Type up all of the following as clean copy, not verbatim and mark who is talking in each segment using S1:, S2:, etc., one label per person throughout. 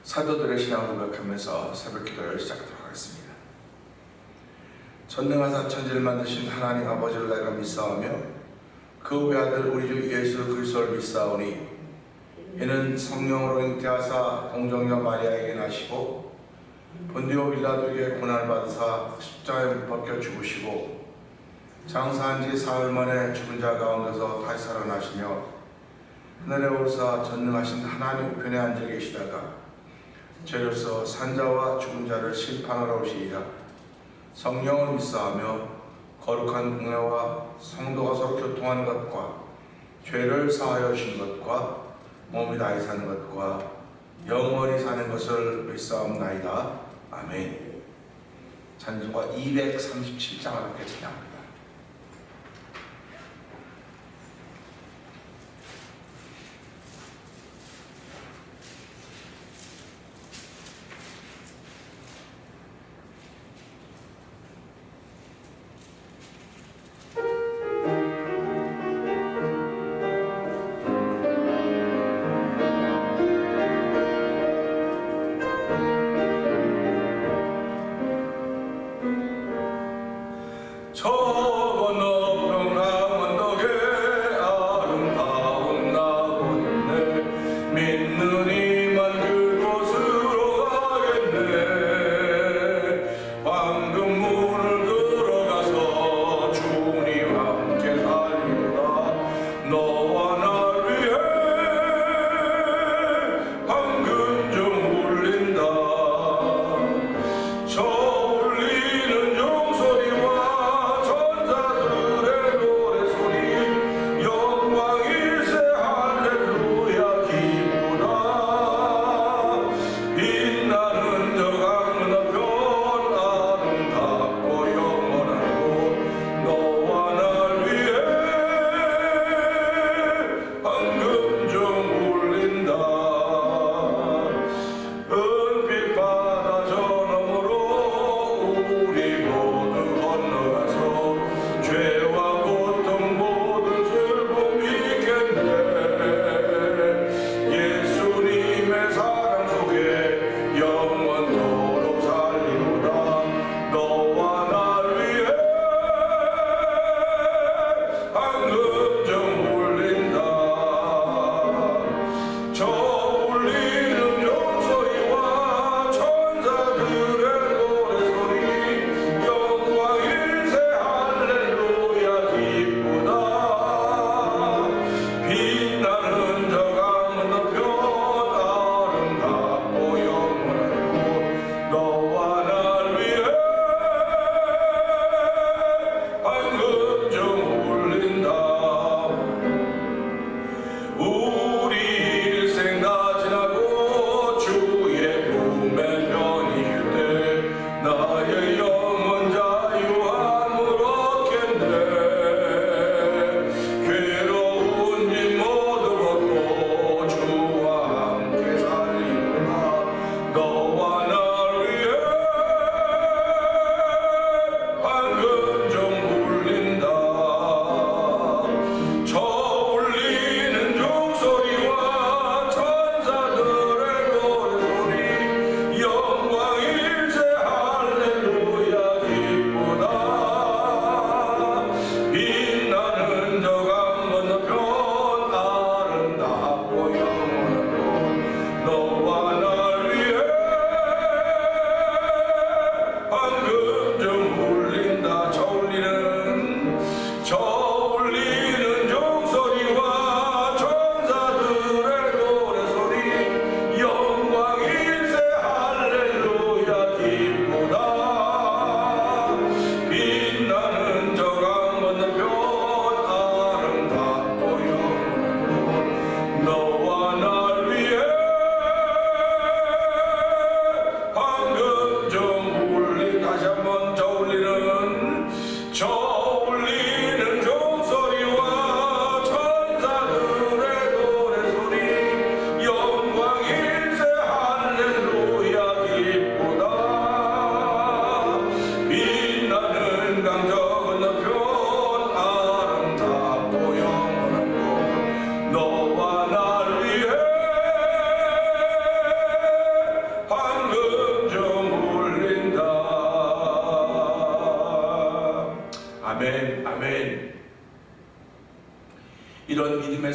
S1: 사도들의 신앙을 고백하면서 새벽 기도를 시작하도록 하겠습니다. 전능하사 천지를 만드신 하나님 아버지를 내가 믿사오며 그 외아들 우리 주 예수 그리스도를 믿사오니 이는 성령으로 잉태하사 동정녀 마리아에게 나시고 본디오 빌라도에게 고난을 받으사 십자가에 못 박혀 죽으시고 장사한 지 사흘 만에 죽은 자 가운데서 다시 살아나시며 하늘에 오르사 전능하신 하나님 우편에 앉아 계시다가 죄로서 산자와 죽은 자를 심판하러 오시리라. 성령을 믿사하며 거룩한 공회와 성도가 서로 교통하는 것과 죄를 사하여 주신 것과 몸이 다히 사는 것과 영원히 사는 것을 믿사옵나이다. 아멘. 찬송가 237장을 함께 찬양합니다. 저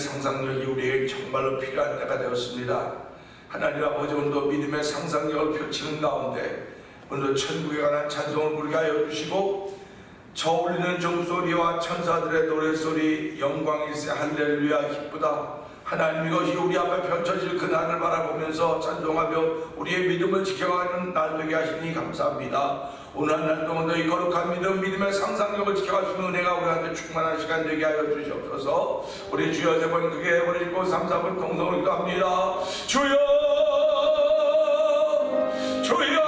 S1: 상상력이 우리에게 정말로 필요한 때가 되었습니다. 하나님 아버지, 오늘도 믿음의 상상력을 펼치는 가운데 오늘도 천국에 관한 찬송을 부르게 하여 주시고, 저 울리는 종소리와 천사들의 노래소리, 영광일세 할렐루야 기쁘다. 하나님, 이것이 우리 앞에 펼쳐질 그날을 바라보면서 찬송하며 우리의 믿음을 지켜가는 날 되게 하시니 감사합니다. 오늘 한 날 동안도 이 거룩한 믿음의 상상력을 지켜갈 수 있는 은혜가 우리한테 충만한 시간 되게 하여 주시옵소서. 우리 주여 세 번 크게 해버리고 3, 4분 동성을 기도합니다. 주여, 주여,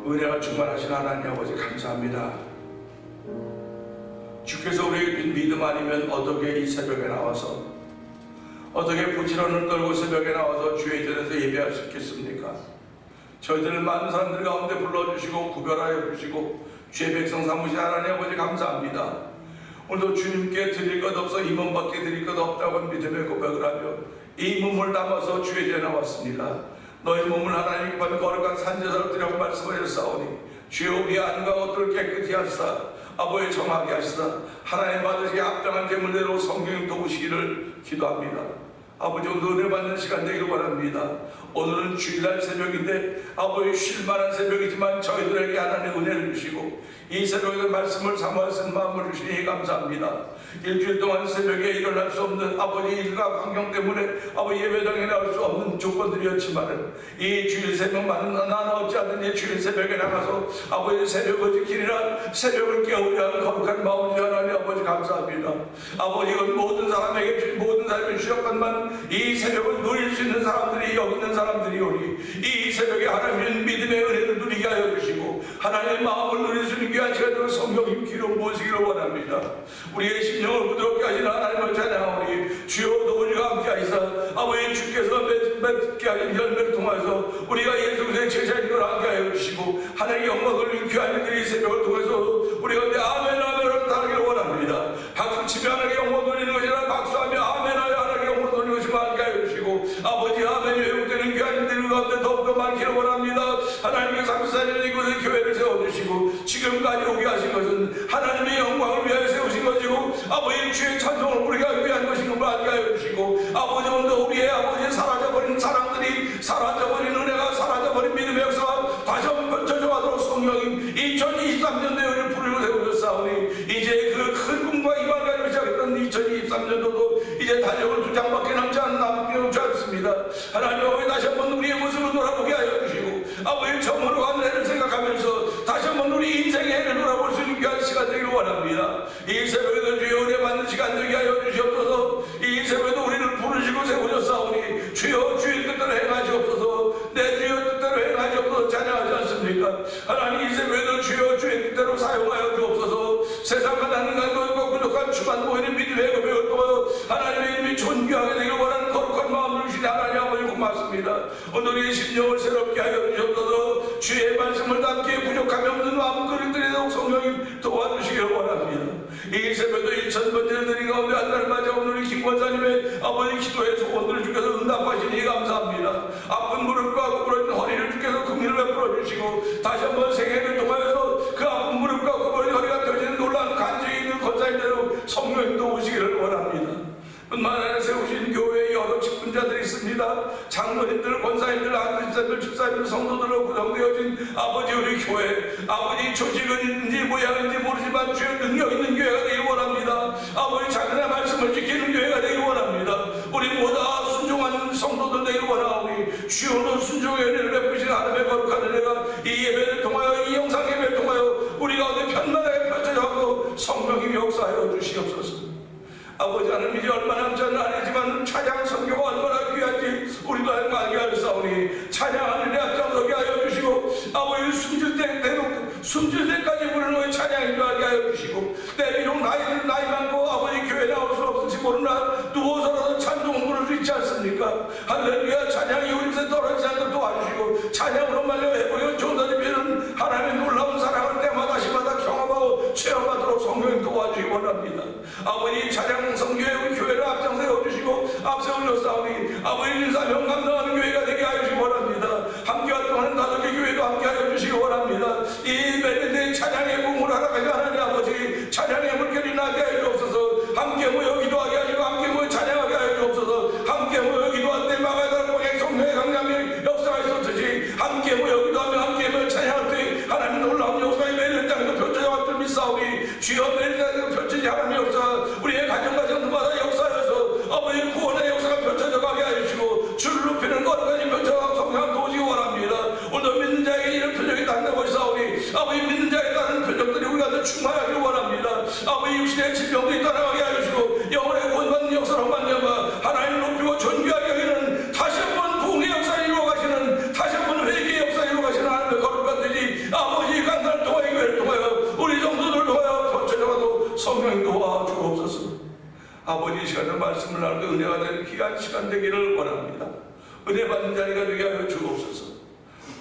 S1: 은혜가 충만하신 하나님 아버지 감사합니다. 주께서 우리에게 준 믿음 아니면 어떻게 이 새벽에 나와서, 어떻게 부지런을 떨고 새벽에 나와서 주의 전에서 예배할 수 있겠습니까? 저희들을 많은 사람들 가운데 불러주시고 구별하여 주시고 주의 백성 삼으신 하나님 아버지 감사합니다. 오늘도 주님께 드릴 것 없어 이 몸밖에 드릴 것 없다고 믿음의 고백을 하며 이 몸을 담아서 주의 전에 나왔습니다. 너희 몸을 하나님 기뻐하는 거룩한 산제사로 드리라고 말씀하셨사오니 주여 우리의 안과 옷을 깨끗이 하시사 아버지 정하게 하시사 하나님 받으시기에 합당한 제물대로 성령님 도우시기를 기도합니다. 아버지, 오늘 은혜 받는 시간 되기를 원합니다. 오늘은 주일날 새벽인데 아버지 쉴만한 새벽이지만 저희들에게 하나님의 은혜를 주시고 이 새벽에 말씀을 삼아 쓴 마음을 주시니 감사합니다. 일주일 동안 새벽에 일어날 수 없는 아버지 일과 환경 때문에 아버지 예배당에 나올 수 없는 조건들이었지만 이 주일 새벽만은 나는 어찌하든지 주일 새벽에 나가서 아버지 새벽을 지키리라 새벽을 깨우리라 하는 거룩한 마음을 하나님 아버지 감사합니다. 아버지, 이건 모든 사람에게 모든 사람의 주역관만 이 새벽을 누릴 수 있는 사람들이 여기 있는 사람들이 오니 이 새벽에 하나님의 믿음의 은혜를 누리게 하여 주시고 하나님의 마음을 누릴 수 있는 귀한 시간으로 성령님 기름 부으시기를 원합니다. 우리의 심령을 부드럽게 하시는 하나님을 찬양하오니 주여도 우리가 함께 하시사 아버지 주께서 맺게 하신 열매를 통해서 우리가 예수 그리스도의 제자인 걸 함께 하여 주시고 하나님의 영광을 위해 귀한 이들이 이 새벽을 통해서 우리가 내 아멘 아멘을 따르기를 원합니다. 박수치며 하나님의 영광 돌리는 것이라 박수하며 아멘하여 하나님의 영광 돌리는 것이 많게 하여 주시고 아버지 아멘이 회복되는 귀한 이들 가운데 더욱더 많기를 원합니다. 하나님의 34년 이곳에 교회를 세워주시고 지금까지 오게 하신 것은 하나님의 영광을 위하여 세우신 것이고 아버지 주의 찬송을 우리가 위한 것인 것을 알게 하여 주시고 아버지, 오늘도 우리의 아버지 사라져버린 사랑들이 사라져버린 은혜가 사라져버린 믿음의 역사가 다시 한번 펼쳐져 가도록 성령님 2023년도에 우리를 부르고 세우셨사오니 이제 그 큰 꿈과 희망을 시작했던 2023년도도 이제 달력을 2장 밖에 남지 않습니다. 하나님 아버지, 다시 한번 우리의 모습을 돌아보게 하여 주시고 아버지, 정으로 간 해를 생각하면서 다시 한번 우리 인생의 해를 돌아볼 수 있는 하나님 이 새벽에도 주여 주의 뜻대로 사용하여 주옵소서. 세상과 나는 간과 부족한 주만 보이는 믿음의 고백을 통하여 하나님의 이름이 존귀하게 되길 원하는 거룩한 마음을 주신 하나님 아버지 고맙습니다. 오늘 이 심령을 새롭게 하여 주옵소서. 주의 말씀을 담기에 부족함이 없는 마음 그릇들에도 성령님 도와주시길 원합니다. 이 새벽도 1000번째를 드린 가운데 한 달 맞아 오늘 김 권사님의 아버지 기도의 소원들을 주께서 응답하시니 감사합니다. 아픈 무릎과 구부러진 허리를 주께서 긍휼을 베풀어 주시고 다시 한번 생애를 통하여서 그 아픈 무릎과 구부러진 허리가 펴지는 놀라운 간증이 있는 권사님대로 성령님도 오시기를 원합니다. 뿐만 아니라 세우신 교회에 여러 직분자들이 있습니다. 장로님들, 권사님들, 안수집사님들, 집사님들, 성도들로 구성되어진 아버지 우리 교회, 아버지 조직은 있는지 모양인지 모르지만 주의 능력 있는 교회가 되길 원합니다. 아버지 작은의 말씀을 지키는 교회가 되길 원합니다. 우리 모두 다 순종하는 성도들 되길 원하오니 주여는 순종의 은혜를 베푸신 하나님의 거룩한 은혜가 이 예배를 통하여 이 영상 예배를 통하여 우리 가운데 편만하게 펼쳐져가고 성령님이 역사하여 주시옵소서. 아버지 하나님 이제 얼마 남지 않은 아니지만 찬양 선교가 얼마나 귀한지 우리도 알게 하였사오니 찬양하는 데 앞장서게 하여 주시고 아버지 숨질 때까지 부르는 찬양인 줄 알게 하여 주시고 내 비록 나이 많고 아버지 교회 나올 수 없을지 모르나 누워서라도 찬송을 부를 수 있지 않습니까? 할렐루야. 찬양이 우리 입에 떨어지지 않도록 도와주시고 찬양으로 말려 회복의 존재를 비는 하나님의 놀라운 사랑을 때마다 시마다 경험하고 체험하도록 성령님 도와주시기 원합니다. 아버지 찬양 성교회 우리 교회를 앞장 세워주시고 앞세우셨사오니 아버지 인사명 감당하는 교회가 되게 하여 주시기 원합니다. 함께 활동하는 5개 교회도 함께 하여 주시기 원합니다. 이 매일의 찬양의 부흥을 하나님의 하나님 아버지 찬양의 물결이 나게 하여 주옵소서. 함께 모여 기도하게 하시고 함께 모여 찬양하게 하여 주옵소서. 함께 모여 기도할 때 막아달 공의 성령의 강림이 역사가 있었듯이 함께 모여 기도하며 함께 모여 찬양할 때 하나님 놀라운 역사의 매일 땅에도 펼쳐져갈 줄 믿사오니 주여 매일 땅에도 펼쳐지 하나님의 역사 우리의 가정과 정도마다 역사여서 아버지 구원의 역사가 펼쳐져 가게 하시고 주를 높이는 것까지 펼쳐가고 성령 도우시기 원합니다. 오늘 믿는 자에게 이런 표적이 닿는다고 사오니 아버지 믿는 자에 따른 표적들이 우리가 충만하기를 원합니다. 아버지 육신의 질병들이 떠나가게 하시고 영혼의 구원받는 역사로 만나봐 하나님 높이고 존귀하게 하기는 다시 한번 부흥의 역사를 이루어가시는 다시 한번 회개의 역사를 이루어가시는 하나님의 거룩한 되지 아버지 간단을 통하여 교회를 통하여 우리 성도들을 통하여 펼쳐져가도 성령님 도와주옵소서. 아버지 이 시간에 말씀을 나누고 은혜가 되는 귀한 시간 되기를 원합니다. 은혜 받는 자리가 되게 하여 주옵소서.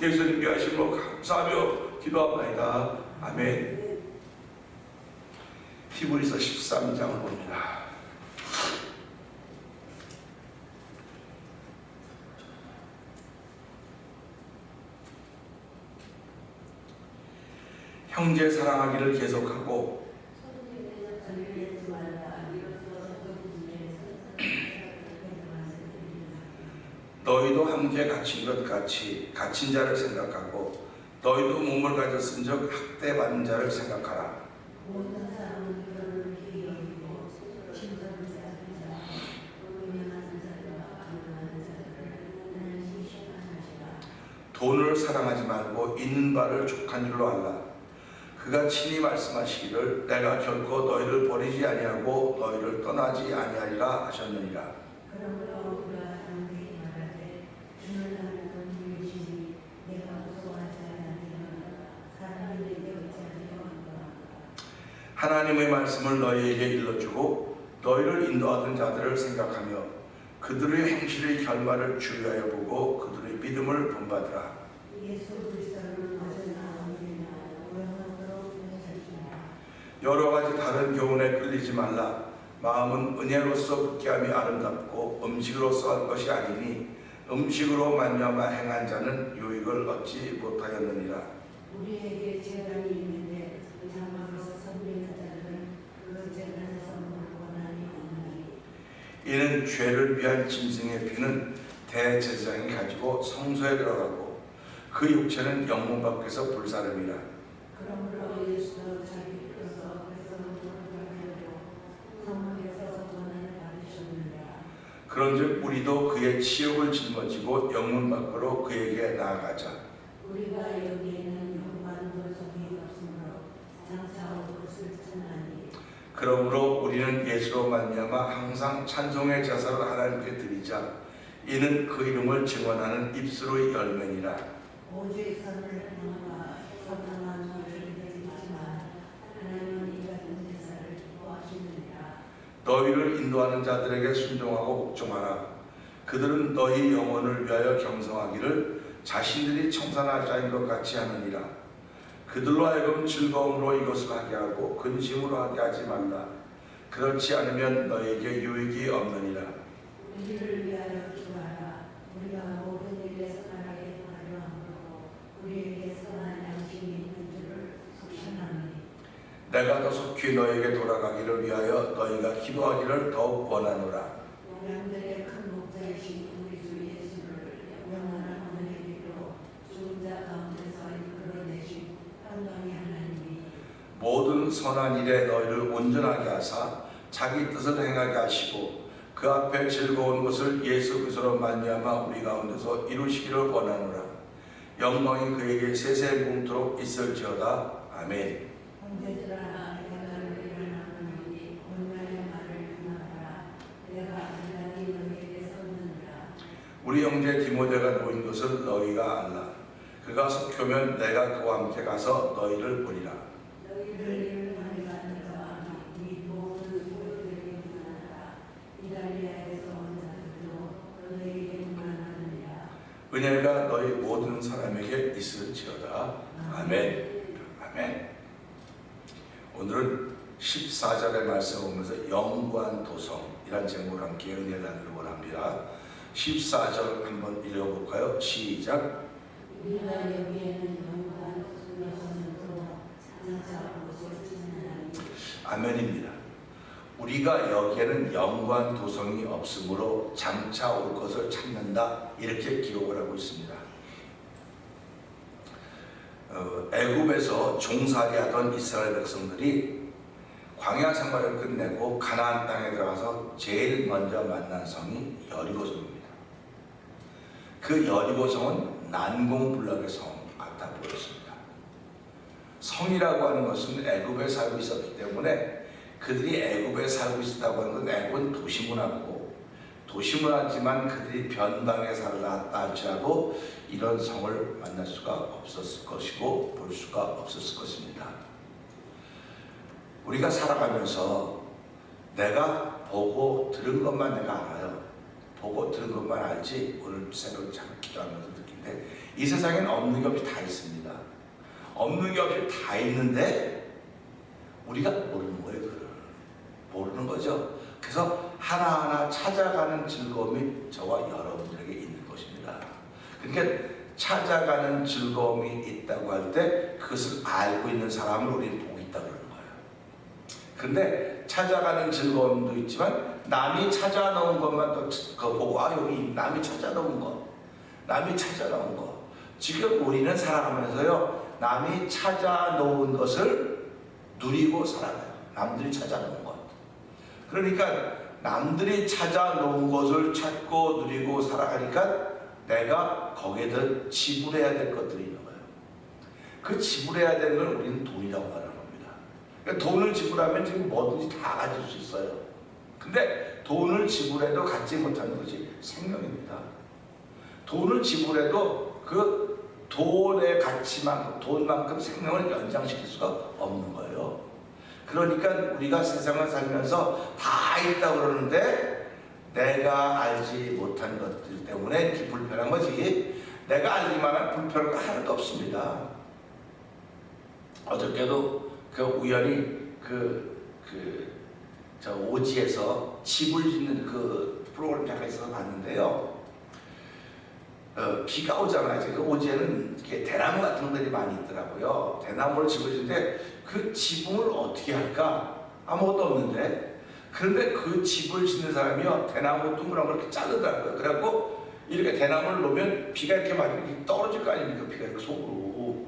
S1: 예수님께 하심으로 감사하며 기도합니다. 아멘. 히브리서 13장을 봅니다. 형제 사랑하기를 계속하고 너희도 함께 갇힌 것 같이 갇힌 자를 생각하고 너희도 몸을 가졌은즉 학대받는 자를 생각하라. 돈을 사랑하지 말고 있는 바를 족한 줄로 알라. 그가 친히 말씀하시기를 내가 결코 너희를 버리지 아니하고 너희를 떠나지 아니하리라 하셨느니라. 하나님의 말씀을 너희에게 일러주고 너희를 인도하던 자들을 생각하며 그들의 행실의 결말을 주의하여 보고 그들의 믿음을 본받으라. 여러 가지 다른 교훈에 끌리지 말라. 마음은 은혜로서 붙게함이 아름답고 음식으로서 할 것이 아니니 음식으로 말미암아 행한 자는 유익을 얻지 못하였느니라.
S2: 우리에게 재단이 있는데 장막에서 섬기는 자들은 그 재단에서 먹을 권한이 없나니
S1: 이는 죄를 위한 짐승의 피는 대제사장이 가지고 성소에 들어가고 그 육체는 영문 밖에서 불사름이라.
S2: 그러므로 예수도 자기 피로서 백성을 구원하려고 성막에서 권한을 받으셨느니라.
S1: 그런즉 우리도 그의 치욕을 짊어지고 영문 밖으로 그에게 나아가자.
S2: 우리가 여기에는 영받은 권속이 없으므로 장차 올 것을 전하니
S1: 그러므로 우리는 예수로 말미암아 항상 찬송의 제사를 하나님께 드리자. 이는 그 이름을 증언하는 입술의 열매니라.
S2: 오직 선을 행하라 성당한 소리를 듣지만 하나님은 이 같은 제사를 기뻐하시느니라.
S1: 너희를 인도하는 자들에게 순종하고 복종하라. 그들은 너희 영혼을 위하여 경성하기를 자신들이 청산할 자인 것 같이 하느니라. 그들로 하여금 즐거움으로 이것을 하게 하고 근심으로 하게 하지 말라. 그렇지 않으면 너에게 유익이 없느니라.
S2: 우리를 위하여 기도하라. 우리가 모든 일에 선하게 하려 함으로 우리에게 선한 양식이 있는 줄을 속신하노니.
S1: 내가 더 속히 너에게 돌아가기를 위하여 너희가 기도하기를 더욱 원하노라.
S2: 양들의 큰 목자이신 우리 주 예수를 영원한 은혜로 죽은 자 가운데서 이끌어내신 평강의 하나님이
S1: 모든 선한 일에 너희를 온전하게 하사 자기 뜻을 행하게 하시고 그 앞에 즐거운 것을 예수 그리스도로 말미암아 우리 가운데서 이루시기를 원하노라. 영광이 그에게 세세 뭉토록 있을지어다. 아멘.
S2: 형제들아 내가 너를 일어나노니 온전의 말을 행하라. 내가 안다니 너희에게 썼느니라.
S1: 우리 형제 디모데가 놓인 것을 너희가 알라. 그가 속효면 내가 그와 함께 가서 너희를 보리라.
S2: 너희를 인하여 내가 이 모든 수고들에게 문하라. 이달리아에서 온 자들도 너희에게 문하느니라.
S1: 은혜가 너희 모든 사람에게 있을지어다. 아멘. 아멘. 오늘은 14절의 말씀을 보면서 영구한 도성이란 제목을 함께 은혜 나누기 원합니다. 14절 한번 읽어볼까요? 시작.
S2: 우리가 여기에는 영광 속에서는 장차 오실 하나님.
S1: 아멘입니다. 우리가 여기에는 영구한 도성이 없으므로 장차 올 것을 찾는다, 이렇게 기록을 하고 있습니다. 애굽에서 종살이하던 이스라엘 백성들이 광야 생활을 끝내고 가나안 땅에 들어가서 제일 먼저 만난 성이 여리고성입니다. 그 여리고성은 난공불락의 성 같아 보였습니다. 성이라고 하는 것은 애굽에 살고 있었기 때문에 그들이 애굽에 살고 있었다고 하는 건 애굽은 도시문화고, 도시문화지만 그들이 변방에 살았다 할지라도 이런 성을 만날 수가 없었을 것이고 볼 수가 없었을 것입니다. 우리가 살아가면서 내가 보고 들은 것만 내가 알아요. 보고 들은 것만 알지. 오늘 새벽 참 기도하면서 느낀데 이 세상에는 없는 게 없이 다 있습니다. 없는 게 없이 다 있는데 우리가 모르는 거예요. 그걸 모르는 거죠. 그래서 하나하나 찾아가는 즐거움이 저와 여러분들에게 있는 것입니다. 그러니까 찾아가는 즐거움이 있다고 할 때 그것을 알고 있는 사람을 우리는 복이 있다고 그러는 거예요. 그런데 찾아가는 즐거움도 있지만 남이 찾아놓은 것만 또 그거 보고 여기 남이 찾아놓은 거, 남이 찾아놓은 거. 지금 우리는 살아가면서요, 남이 찾아놓은 것을 누리고 살아가요. 남들이 찾아놓은 것. 그러니까 남들이 찾아놓은 것을 찾고 누리고 살아가니까 내가 거기에다 지불해야 될 것들이 있는 거예요. 그 지불해야 되는 걸 우리는 돈이라고 말하는 겁니다. 그러니까 돈을 지불하면 지금 뭐든지 다 가질 수 있어요. 근데 돈을 지불해도 갖지 못하는 것이 생명입니다. 돈을 지불해도 그 돈의 가치만, 돈만큼 생명을 연장시킬 수가 없는 거예요. 그러니까 우리가 세상을 살면서 다 있다고 그러는데 내가 알지 못하는 것들 때문에 이렇게 불편한 거지, 내가 알기만한 불편한 거 하나도 없습니다. 어저께도 그 우연히 저 오지에서 집을 짓는 그 프로그램 잠깐 있어서 봤는데요. 비가 오잖아요. 그 오지에는 이렇게 대나무 같은 것들이 많이 있더라고요. 대나무를 집을 짓는데 그 지붕을 어떻게 할까? 아무것도 없는데. 그런데 그 집을 짓는 사람이요, 대나무 둥그런 걸 이렇게 자르더라고요. 그래갖고 이렇게 대나무를 놓으면 비가 이렇게 맞으면 이렇게 떨어질 거 아닙니까? 비가 이렇게 속으로.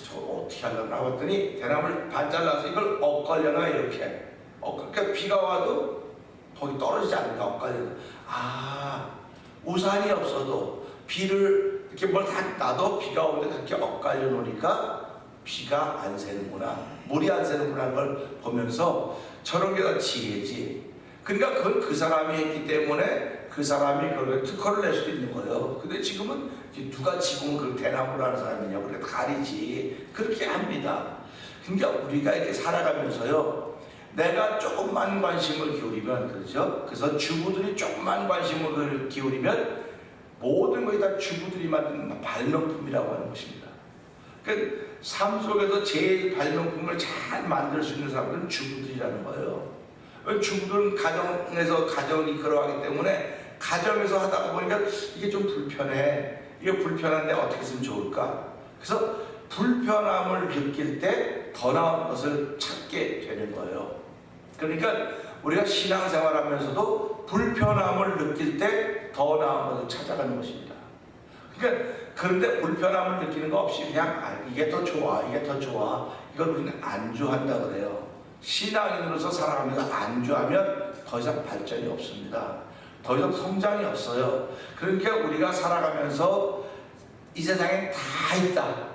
S1: 저거 어떻게 하려나 봤더니 대나무를 반 잘라서 이걸 엇갈려놔, 이렇게. 그러니까 비가 와도 거기 떨어지지 않는다, 엇갈려놔. 우산이 없어도 비를 이렇게 뭘 다 놔도 비가 오는데 그렇게 엇갈려 놓으니까 비가 안 새는구나, 물이 안 새는구나 하는 걸 보면서 저런 게 다 지혜지. 그러니까 그건 그 사람이 했기 때문에 그 그 사람이 그걸 특허를 낼 수도 있는 거예요. 근데 지금은 누가 지금 그 대나무를 하는 사람이냐고 그래 가리지. 그렇게 합니다. 그러니까 우리가 이렇게 살아가면서요, 내가 조금만 관심을 기울이면, 그렇죠? 그래서 주부들이 조금만 관심을 기울이면 모든 것이 다 주부들이 만든 발명품이라고 하는 것입니다. 그러니까 삶 속에서 제일 발명품을 잘 만들 수 있는 사람들은 주부들이라는 거예요. 주부들은 가정에서 가정을 이끌어가기 때문에 가정에서 하다가 보니까 이게 좀 불편해. 이게 불편한데 어떻게 했으면 좋을까? 그래서 불편함을 느낄 때 더 나은 것을 찾게 되는 거예요. 그러니까 우리가 신앙생활 하면서도 불편함을 느낄 때 더 나은 것을 찾아가는 것입니다. 그러니까 그런데 불편함을 느끼는 거 없이 그냥 이게 더 좋아, 이게 더 좋아, 이걸 우리는 안주한다 그래요. 신앙인으로서 살아가면서 안주하면 더 이상 발전이 없습니다. 더 이상 성장이 없어요. 그러니까 우리가 살아가면서 이 세상에 다 있다.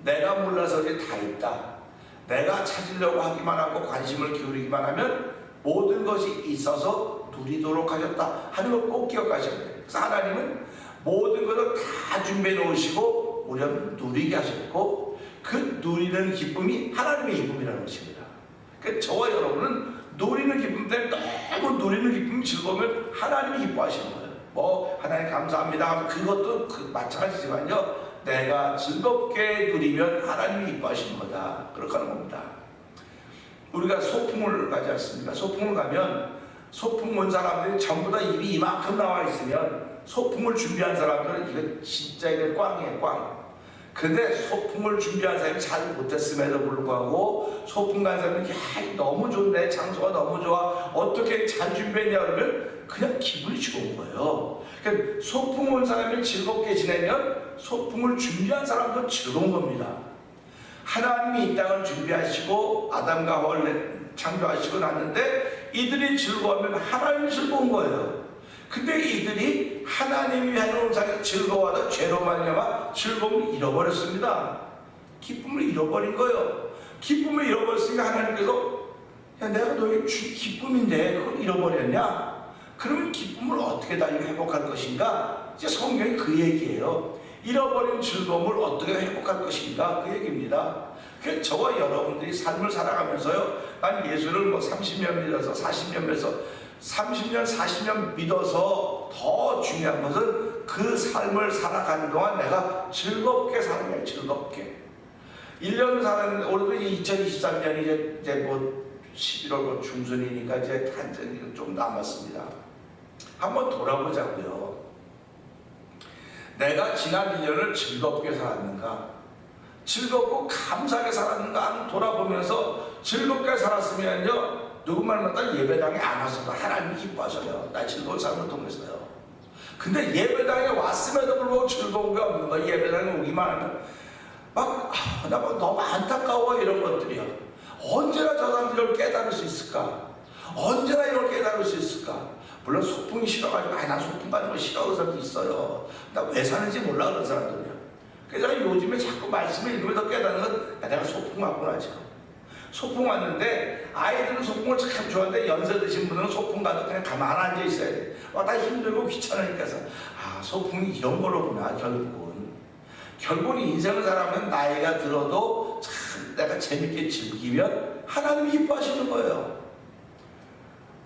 S1: 내가 몰라서 다 있다. 내가 찾으려고 하기만 하고 관심을 기울이기만 하면 모든 것이 있어서 누리도록 하셨다 하는 걸 꼭 기억하셔야 돼요. 그래서 하나님은 모든 것을 다 준비해 놓으시고 우리는 누리게 하셨고, 그 누리는 기쁨이 하나님의 기쁨이라는 것입니다. 그러니까 저와 여러분은 누리는 기쁨 때문에 너무 누리는 기쁨이 즐거우면 하나님이 기뻐하시는 거예요. 뭐 하나님 감사합니다, 그것도 마찬가지지만요, 내가 즐겁게 누리면 하나님이 기뻐하시는 거다. 그렇게 하는 겁니다. 우리가 소풍을 가지 않습니까? 소풍을 가면 소풍 온 사람들이 전부 다 입이 이만큼 나와 있으면 소풍을 준비한 사람들은 이거 진짜 이게 꽝이에요, 꽝. 근데 소풍을 준비한 사람이 잘 못했음에도 불구하고 소풍 간 사람은 야, 너무 좋네, 장소가 너무 좋아, 어떻게 잘 준비했냐 그러면 그냥 기분이 좋은 거예요. 그러니까 소풍 온 사람이 즐겁게 지내면 소풍을 준비한 사람도 즐거운 겁니다. 하나님이 이 땅을 준비하시고 아담과 하와를 창조하시고 났는데 이들이 즐거워하면 하나님이 즐거운 거예요. 근데 이들이 하나님이 해놓은 자기 즐거워하다 죄로 말미암아 즐거움을 잃어버렸습니다. 기쁨을 잃어버린 거예요. 기쁨을 잃어버렸으니까 하나님께서 야, 내가 너의 기쁨인데 그걸 잃어버렸냐? 그러면 기쁨을 어떻게 다시 회복할 것인가? 이제 성경이 그 얘기예요. 잃어버린 즐거움을 어떻게 회복할 것인가? 그 얘기입니다. 그래서 저와 여러분들이 삶을 살아가면서요, 난 예수를 뭐 30년 믿어서 40년 믿어서 30년 40년 믿어서 더 중요한 것은 그 삶을 살아가는 동안 내가 즐겁게 사는 거예요. 즐겁게 1년 사는, 올해도 2023년이 이제 뭐 11월 중순이니까 이제 한참 좀 남았습니다. 한번 돌아보자고요. 내가 지난 1년을 즐겁게 살았는가, 즐겁고 감사하게 살았는가 한번 돌아보면서 즐겁게 살았으면요, 누구말마다 예배당에 안 왔어도 하나님이 기뻐하셔요. 나 즐거운 삶을 통해서요. 근데 예배당에 왔음에도 불구하고 즐거운 게 없는 거야. 예배당에 오기만 하면 막 나 너무 안타까워, 이런 것들이요. 언제나 저 사람들을 깨달을 수 있을까? 언제나 이걸 깨달을 수 있을까? 물론 소풍이 싫어가지고 나 소풍 가는 거 싫어 그런 사람도 있어요. 나 왜 사는지 몰라 그런 사람들이요. 그래서 제가 요즘에 자꾸 말씀을 읽으면서 깨닫는 건 내가 소풍 왔구나 지금. 소풍 왔는데 아이들은 소풍을 참 좋아하는데 연세 드신 분은 소풍 가도 그냥 가만 앉아 있어야 돼. 다 힘들고 귀찮으니까. 소풍이 이런 거로구나. 결국은 인생을 살아가면 나이가 들어도 참 내가 재밌게 즐기면 하나님이 기뻐하시는 거예요.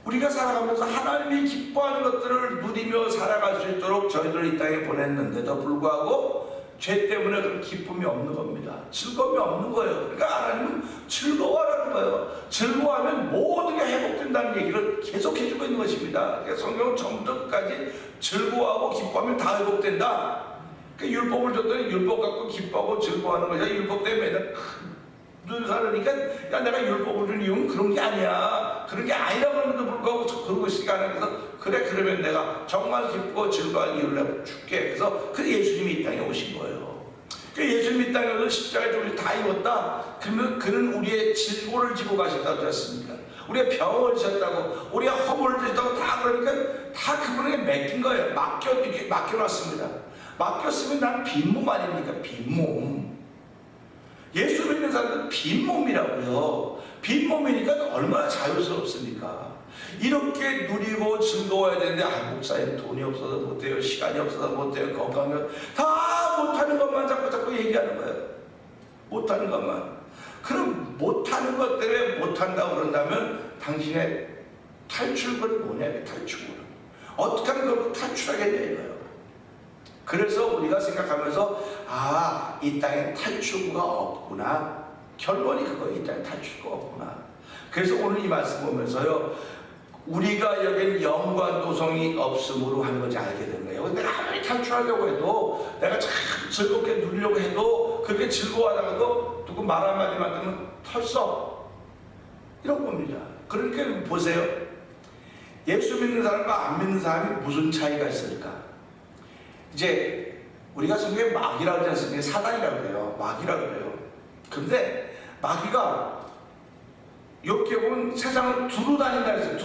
S1: 우리가 살아가면서 하나님이 기뻐하는 것들을 누리며 살아갈 수 있도록 저희들을 이 땅에 보냈는데도 불구하고 죄 때문에 그런 기쁨이 없는 겁니다. 즐거움이 없는 거예요. 그러니까 하나님은 즐거워하라는 거예요. 즐거워하면 모든 게 회복된다는 얘기를 계속 해주고 있는 것입니다. 그러니까 성경은 처음부터 끝까지 즐거워하고 기뻐하면 다 회복된다. 그러니까 율법을 줬더니 율법 갖고 기뻐하고 즐거워하는 거죠. 율법 때문에 눈 살으니까 야, 내가 율법을 준 이유는 그런 게 아니야. 그런 게 아니라 그러면도 불구하고 그러고 있으니까 하나님께서 그래, 그러면 내가 정말 기쁘고 즐거워할 이유를 내가 줄게. 그래서 그 예수님이 이 땅에 오신 거예요. 그 예수님이 이 땅에 오셔서 십자가에 우리 다 입었다. 그러면 그는 우리의 질고를 지고 가셨다고 했습니다. 우리의 병을 지셨다고, 우리의 허물을 지셨다고 다 그러니까 다 그분에게 맡긴 거예요. 맡겨놨습니다. 맡겼으면 난 빈몸 아닙니까? 빈몸. 예수 믿는 사람들은 빈몸이라고요. 빈몸이니까 얼마나 자유스럽습니까? 이렇게 누리고 즐거워야 되는데 목사님 돈이 없어서 못해요, 시간이 없어서 못해요, 건강이 다 못하는 것만 자꾸 얘기하는 거예요. 못하는 것만. 그럼 못하는 것 때문에 못한다고 그런다면 당신의 탈출구는 뭐냐? 탈출구 어떻게 하면 그걸 탈출하겠냐 이거예요. 그래서 우리가 생각하면서 이 땅에 탈출구가 없구나. 결론이 그거예요. 이 땅에 탈출구가 없구나. 그래서 오늘 이 말씀 보면서요, 우리가 여긴 연관도성이 없음으로 하는 건지 알게 되는 거예요. 내가 아무리 탈출하려고 해도, 내가 참 즐겁게 누리려고 해도, 그렇게 즐거워하다가도 누구 말 한마디만 들으면 털썩 이런 겁니다. 그러니까 보세요. 예수 믿는 사람과 안 믿는 사람이 무슨 차이가 있을까? 이제 우리가 성경에 마귀라고 하지 않습니까? 사단이라고 그래요. 마귀라고 그래요. 근데 마귀가 이렇게 보면 세상을 두루 다닌다 그랬어요.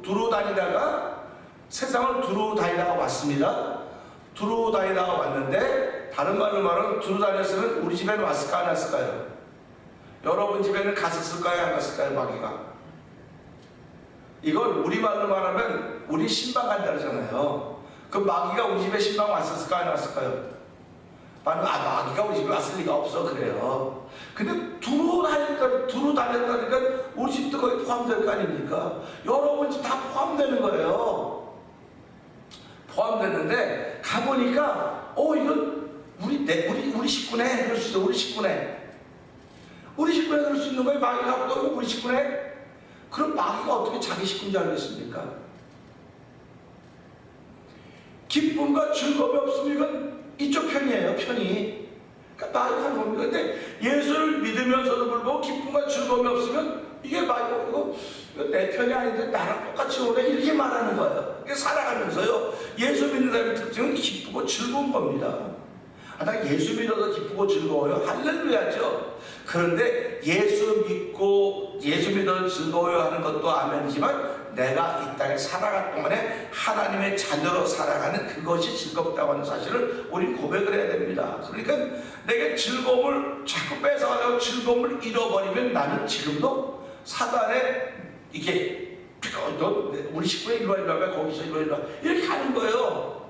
S1: 두루 다니다가 세상을 두루 다니다가 왔습니다. 두루 다니다가 왔는데, 다른 말로 말하면 두루 다녔으면 우리 집에는 왔을까 안 왔을까요? 여러분 집에는 갔었을까요 안 갔을까요? 마귀가. 이걸 우리말로 말하면 우리 신방 간다 그러잖아요. 그 마귀가 우리 집에 신방 왔었을까 안 왔을까요? 마귀가 우리 집에 왔을 리가 없어 그래요. 근데 두루 다녔다니까 우리 집도 거기 포함될 거 아닙니까? 여러분 집 다 포함되는 거예요. 포함되는데 가보니까 이건 우리 식구네. 그럴 수 있어. 우리 식구네 그럴 수 있는 거예요. 마귀가 우리 식구네. 그럼 마귀가 어떻게 자기 식구인 줄 알겠습니까? 기쁨과 즐거움이 없으면 이건 이쪽 편이에요. 편이. 그러니까 마귀가 하는 겁니다. 근데 예수를 믿으면서도 불구하고 기쁨과 즐거움이 없으면 이게 마귀가 이거 내 편이 아닌데 나랑 똑같이 오네 이렇게 말하는 거예요. 이렇게 살아가면서요, 예수 믿는 사람의 특징은 기쁘고 즐거운 겁니다. 나 예수 믿어서 기쁘고 즐거워요. 할렐루야죠. 그런데 예수 믿어서 즐거워요 하는 것도 아멘이지만, 내가 이 땅에 살아갈 동안에 하나님의 자녀로 살아가는 그것이 즐겁다고 하는 사실을 우리 고백을 해야 됩니다. 그러니까 내게 즐거움을 자꾸 뺏어가지고 즐거움을 잃어버리면 나는 지금도 사단에 이렇게 우리 식구에 이리 와 거기서 이리 와 이렇게 가는 거예요.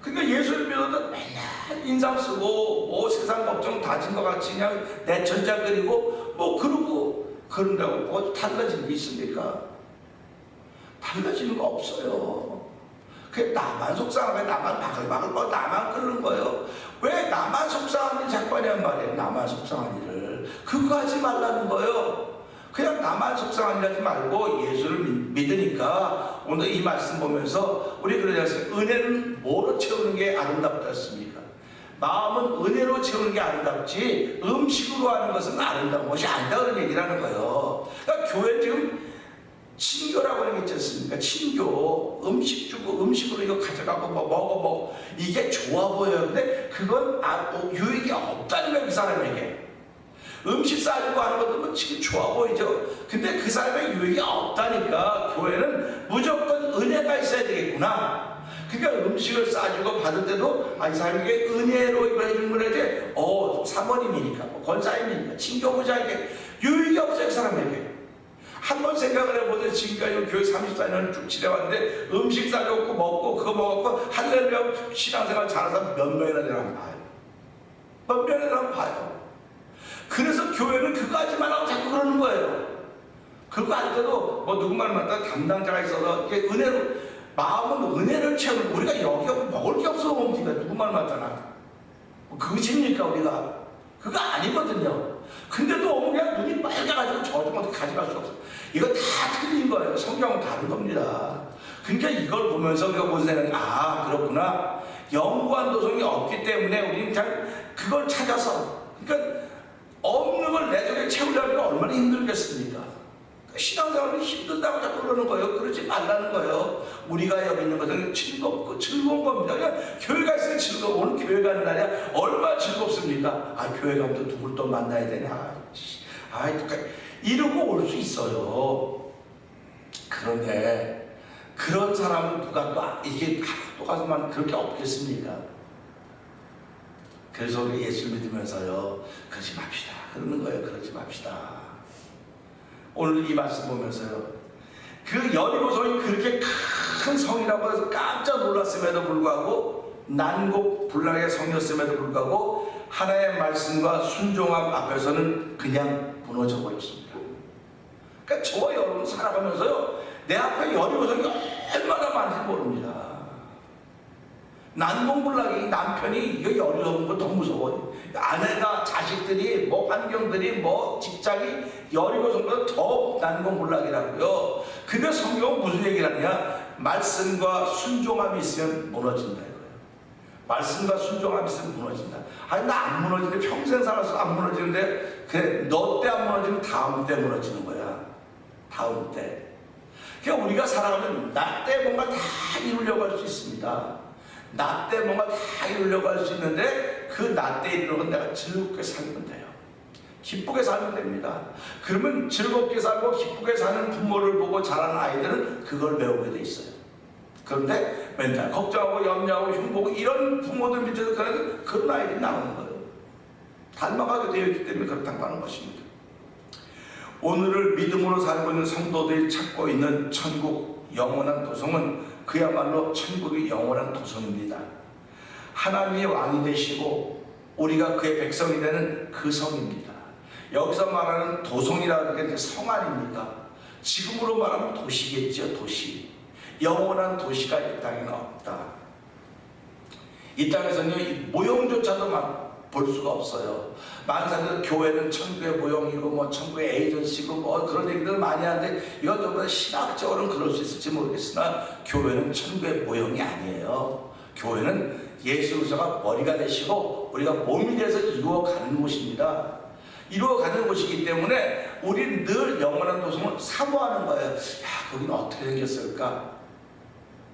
S1: 그러니까 예수를 믿어도 맨날 인상 쓰고 세상 걱정 다진 것 같이 그냥 내천자 그리고 그런다고 뭐 달라지는 게 있습니까? 달라지는 거 없어요. 그게 나만 속상하게 나만 바글바글 나만 끓는 거예요. 왜 나만 속상한 일 자꾸 하냔 말이에요. 나만 속상한 일을 그거 하지 말라는 거예요. 그냥 나만 속상한 일 하지 말고 예수를 믿으니까 오늘 이 말씀 보면서 우리 그러지 않습니까? 은혜는 뭐로 채우는 게 아름답다 했습니까? 마음은 은혜로 채우는 게 아름답지 음식으로 하는 것은 아름다운 것이 아니다 그런 얘기를 하는 거예요. 그러니까 교회 지금 친교라고 하는 게 있지 않습니까? 친교, 음식 주고 음식으로 이거 가져가고 먹어 이게 좋아 보여요. 근데 그건 유익이 없다는 거예요. 그 사람에게 음식 싸주고 하는 것도 뭐 지금 좋아 보이죠. 근데 그 사람의 유익이 없다니까 교회는 무조건 은혜가 있어야 되겠구나. 그러니까 음식을 싸주고 받을 때도 이 사람에게 은혜로 이걸 해주는 거라지 사모님이니까 권사님이니까 친교부자에게 유익이 없어요. 그 사람에게. 한번 생각을 해보세요. 지금까지 교회 34년을 쭉 지내왔는데 음식 싸줬고 먹고 그거 먹었고 할렐루야 신앙생활 잘하는 사람 몇 명이나 되나 봐요. 몇 명이나 봐요. 그래서 교회는 그거 하지 말라고 자꾸 그러는 거예요. 그거 할 때도 누구 말 맞다 담당자가 있어서 이렇게 마음은 은혜를 채우는, 우리가 여기 먹을 게 없어 뭡니까? 누구 말 맞잖아. 그것입니까 우리가? 그거 아니거든요. 근데도 그냥 눈이 빨개가지고 저 좀 어떻게 가져갈 수 없어. 이거 다 틀린 거예요. 성경은 다른 겁니다. 그러니까 이걸 보면서 우리가 무슨 생각이 그렇구나. 연관도성이 없기 때문에 우리는 잘 그걸 찾아서, 그러니까 없는 걸 내 속에 채우려면 얼마나 힘들겠습니까? 신앙생활은 힘들다고 자꾸 그러는 거예요. 그러지 말라는 거예요. 우리가 여기 있는 것은 즐겁고 즐거운 겁니다. 그냥 교회가 있으면 즐거워. 오늘 교회 가는 날이야. 얼마나 즐겁습니까? 교회 가면 또 누굴 또 만나야 되냐. 이러고 올 수 있어요. 그런데 그런 사람은 누가 또 가서만 그렇게 없겠습니까? 그래서 우리 예수 믿으면서요, 그러지 맙시다. 그러는 거예요. 그러지 맙시다. 오늘 이 말씀 보면서요, 그 여리고성이 그렇게 큰 성이라고 해서 깜짝 놀랐음에도 불구하고 난곡불락의 성이었음에도 불구하고 하나님의 말씀과 순종함 앞에서는 그냥 무너져 버렸습니다. 그러니까 저와 여러분 살아가면서요, 내 앞에 여리고성이 얼마나 많은지 모릅니다. 난공불락이 남편이 이거 여리고성인 거 더 무서워요. 아내가, 자식들이, 뭐 환경들이, 뭐 직장이 여리고성보다 더 난공불락이라고요. 근데 성경은 무슨 얘기를 하냐? 말씀과 순종함이 있으면 무너진다 이거예요. 말씀과 순종함이 있으면 무너진다. 아니 나 안 무너지는데, 평생 살아서 안 무너지는데, 그래 너 때 안 무너지면 다음 때 무너지는 거야. 다음 때. 그러니까 우리가 살아가면 나 때 뭔가 다 이루려고 할 수 있습니다. 나 때 뭔가 다 이루려고 할 수 있는데 그 나 때 이루는 건 내가 즐겁게 살면 돼요. 기쁘게 살면 됩니다. 그러면 즐겁게 살고 기쁘게 사는 부모를 보고 자란 아이들은 그걸 배우게 돼 있어요. 그런데 맨날 걱정하고 염려하고 흉보고 이런 부모들 밑에서 그런 아이들이 나오는 거예요. 닮아가게 되어 있기 때문에 그렇다고 하는 것입니다. 오늘을 믿음으로 살고 있는 성도들이 찾고 있는 천국 영원한 도성은 그야말로 천국의 영원한 도성입니다. 하나님의 왕이 되시고 우리가 그의 백성이 되는 그 성입니다. 여기서 말하는 도성이라는 게 성 아닙니까? 지금으로 말하면 도시겠죠. 도시. 영원한 도시가 이 땅에는 없다. 이 땅에서는 이 모형조차도 막 볼 수가 없어요. 많은 사람들 교회는 천국의 모형이고 뭐 천국의 에이전시고 뭐 그런 얘기들 많이 하는데 이건 좀 더 신학적으로는 그럴 수 있을지 모르겠으나 교회는 천국의 모형이 아니에요. 교회는 예수 그리스도가 머리가 되시고 우리가 몸이 돼서 이루어가는 곳입니다. 이루어가는 곳이기 때문에 우리는 늘 영원한 도성을 사모하는 거예요. 야, 거기는 어떻게 생겼을까?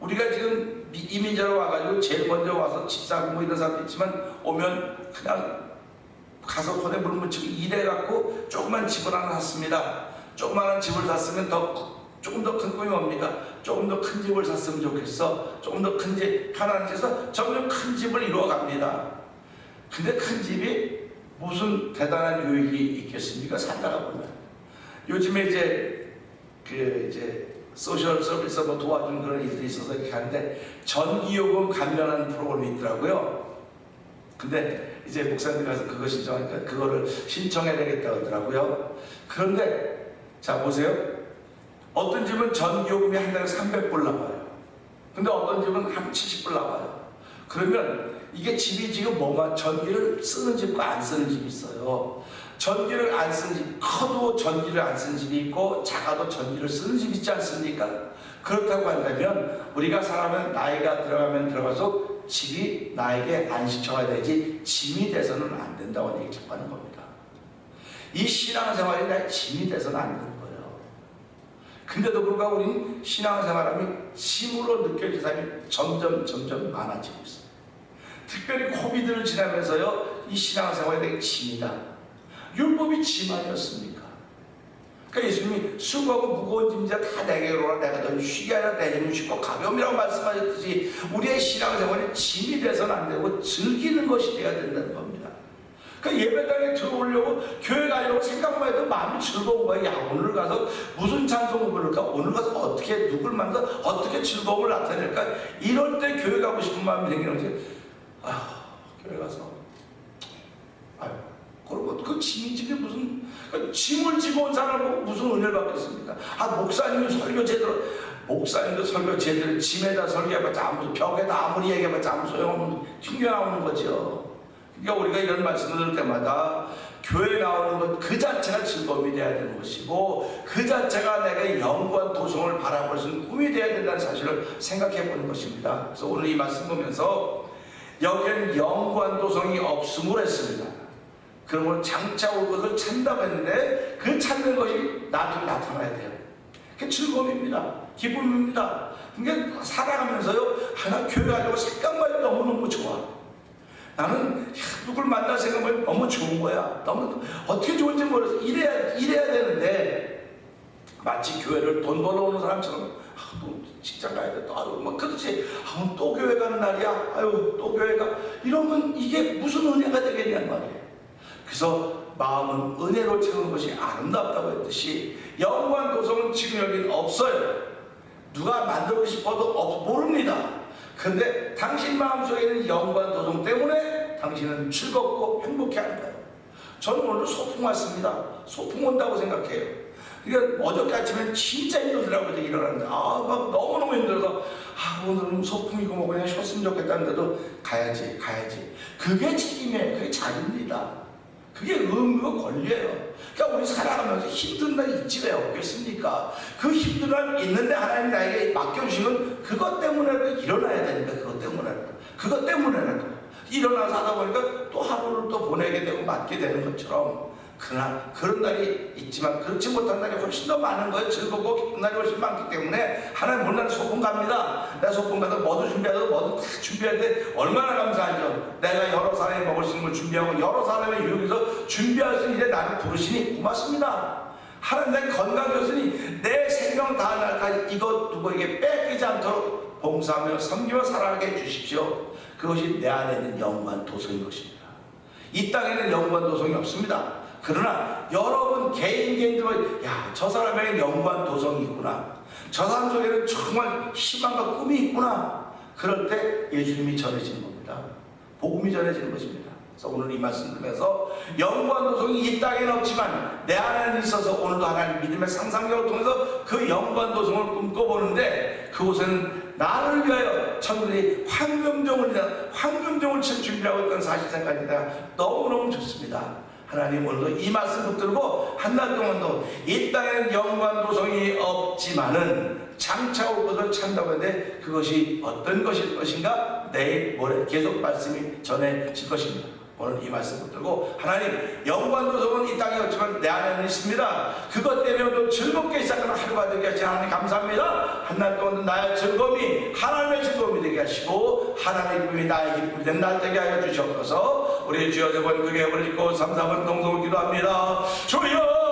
S1: 우리가 지금 이민자로 와가지고 제일 먼저 와서 집 사고 뭐 이런 사람도 있지만 오면 그냥 가서 손에 물 묻히고 일해갖고 조그만 집을 하나 샀습니다. 조그만한 집을 샀으면 조금 더 큰 꿈이 뭡니까? 조금 더 큰 집을 샀으면 좋겠어. 조금 더 큰 집, 편안한 집에서 점점 큰 집을 이루어갑니다. 근데 큰 집이 무슨 대단한 유익이 있겠습니까? 살다가 보면. 요즘에 이제 소셜 서비스 뭐 도와주는 그런 일들이 있어서 이렇게 하는데 전기요금 감면하는 프로그램이 있더라고요. 근데 이제 목사님 가서 그거 신청하니까 그거를 신청해야 되겠다고 하더라고요. 그런데 자 보세요. 어떤 집은 전기요금이 한 달에 300불 나와요. 근데 어떤 집은 한 70불 나와요. 그러면 이게 집이 지금 뭐가 전기를 쓰는 집과 안 쓰는 집이 있어요. 전기를 안 쓰는 집, 커도 전기를 안 쓰는 집이 있고 작아도 전기를 쓰는 집이 있지 않습니까? 그렇다고 한다면 우리가 살아가면 나이가 들어가면 들어가서 집이 나에게 안식처가 되지 짐이 돼서는 안 된다고 얘기 자꾸 하는 겁니다. 이 신앙생활이 나의 짐이 돼서는 안 되는 거예요. 근데도 불구하고 우리는 신앙생활하면 짐으로 느껴질 사람이 점점 많아지고 있어요. 특별히 코비드를 지나면서요, 이 신앙생활이 되게 짐이다. 율법이 짐 아니었습니까? 그러니까 예수님이 수고하고 무거운 짐자 다 내게로 오라, 내가 너 쉬게 하라, 내 짐은 쉽고 가벼움이라고 말씀하셨듯이 우리의 신앙생활이 짐이 돼서는 안 되고 즐기는 것이 되어야 된다는 겁니다. 그러니까 예배당에 들어오려고 교회 가려고 생각만 해도 마음이 즐거운 거예요. 야, 오늘 가서 무슨 찬송을 부를까? 오늘 가서 어떻게 누굴 만나 어떻게 즐거움을 나타낼까? 이럴 때 교회 가고 싶은 마음이 생기는 거지. 교회 가서 그리고 그 짐이 지게 무슨 짐을 지고 온 사람은 무슨 은혜를 받겠습니까? 목사님이 설교 제대로, 목사님도 설교 제대로 짐에다 설교해봤자 아무, 벽에다 아무리 얘기해봤자 아무 소용없는 튕겨나오는 거죠. 그러니까 우리가 이런 말씀을 들을 때마다 교회 나오는 것 그 자체가 즐거움이 돼야 되는 것이고 그 자체가 내가 영원한 도성을 바라볼 수 있는 꿈이 돼야 된다는 사실을 생각해 보는 것입니다. 그래서 오늘 이 말씀 보면서 여기엔 영원한 도성이 없음을 했습니다. 그러면 장차 올 것을 찾는다고 했는데 그 찾는 것이 나한테 나타나야 돼요. 그게 즐거움입니다. 기쁨입니다. 그러니까 살아가면서요, 하나 교회 가려고 생각만 해도 너무너무 좋아. 나는 누굴 만날 생각만 해도 너무 좋은 거야. 너무 어떻게 좋은지 모르겠어. 이래야 되는데 마치 교회를 돈 벌러 오는 사람처럼 또 직장 가야 돼. 또 그렇지. 또 교회 가는 날이야. 또 교회 가. 이러면 이게 무슨 은혜가 되겠냔 말이에요. 그래서 마음은 은혜로 채우는 것이 아름답다고 했듯이 영원한 도성은 지금 여기는 없어요. 누가 만들고 싶어도 모릅니다. 근데 당신 마음속에 있는 영광 도성 때문에 당신은 즐겁고 행복해하는 거예요. 저는 오늘 소풍 왔습니다. 소풍 온다고 생각해요. 그러니까 어저께 아침에 진짜 힘들더라고요. 일어났는데 막 너무너무 힘들어서 오늘은 소풍이고 뭐 그냥 쉬었으면 좋겠다는데도 가야지. 그게 책임이에요. 그게 자유입니다. 그게 의무고 권리예요. 그러니까 우리 살아가면서 힘든 날 있지 왜 없겠습니까? 그 힘든 날 있는데 하나님 나에게 맡겨주시면 그것 때문에 일어나야 되니까 그것 때문에라도 일어나서 하다 보니까 또 하루를 또 보내게 되고 맞게 되는 것처럼, 그러나 그런 날이 있지만 그렇지 못한 날이 훨씬 더 많은 거예요. 즐겁고 기쁜 날이 훨씬 많기 때문에 하나님 오늘 소풍 갑니다. 내가 소풍 가서 뭐도 준비하고 뭐도 다 준비해야 돼. 얼마나 감사하죠. 내가 여러 사람이 먹을 수 있는 걸 준비하고 여러 사람의 유혹에서 준비할 수 있는 일에 나를 부르시니 고맙습니다. 하나님 내 건강 줬으니 내 생명 다한 날까지 이것 누구에게 뺏기지 않도록 봉사하며 섬기며 살아가게 해주십시오. 그것이 내 안에 있는 영광 도성인 것입니다. 이 땅에는 영광 도성이 없습니다. 그러나 여러분 개인들은 저 사람에게는 영광 도성이 있구나, 저 사람 속에는 정말 희망과 꿈이 있구나. 그럴 때 예수님이 전해지는 겁니다. 복음이 전해지는 것입니다. 그래서 오늘 이 말씀 들으면서 영광 도성이 이 땅에는 없지만 내 안에는 있어서 오늘도 하나님 믿음의 상상력을 통해서 그 영광 도성을 꿈꿔보는데, 그곳에는 나를 위하여 천국이 황금종을 칠 준비하고 있던 사실 생각이 너무너무 좋습니다. 하나님 오늘도 이 말씀 붙들고 한 달 동안도 이 땅에는 영광 도성이 없지만은 장차 올 것을 찬다고 하는데 그것이 어떤 것일 것인가, 내일 모레 계속 말씀이 전해질 것입니다. 오늘 이 말씀 붙들고 하나님 영광 도성은 이 땅에 없지만 내 안에는 있습니다. 그것 때문에 또 즐겁게 시작하는 하루가 되게 하시니 하나님 감사합니다. 한 달 동안 나의 즐거움이 하나님의 즐거움이 되게 하시고 하나님의 기쁨이 나의 기쁨이 된 날 되게 하여 주시옵소서. 우리 주여 세 번 크게 부르짖고 3, 4번 동성을 기도합니다. 주여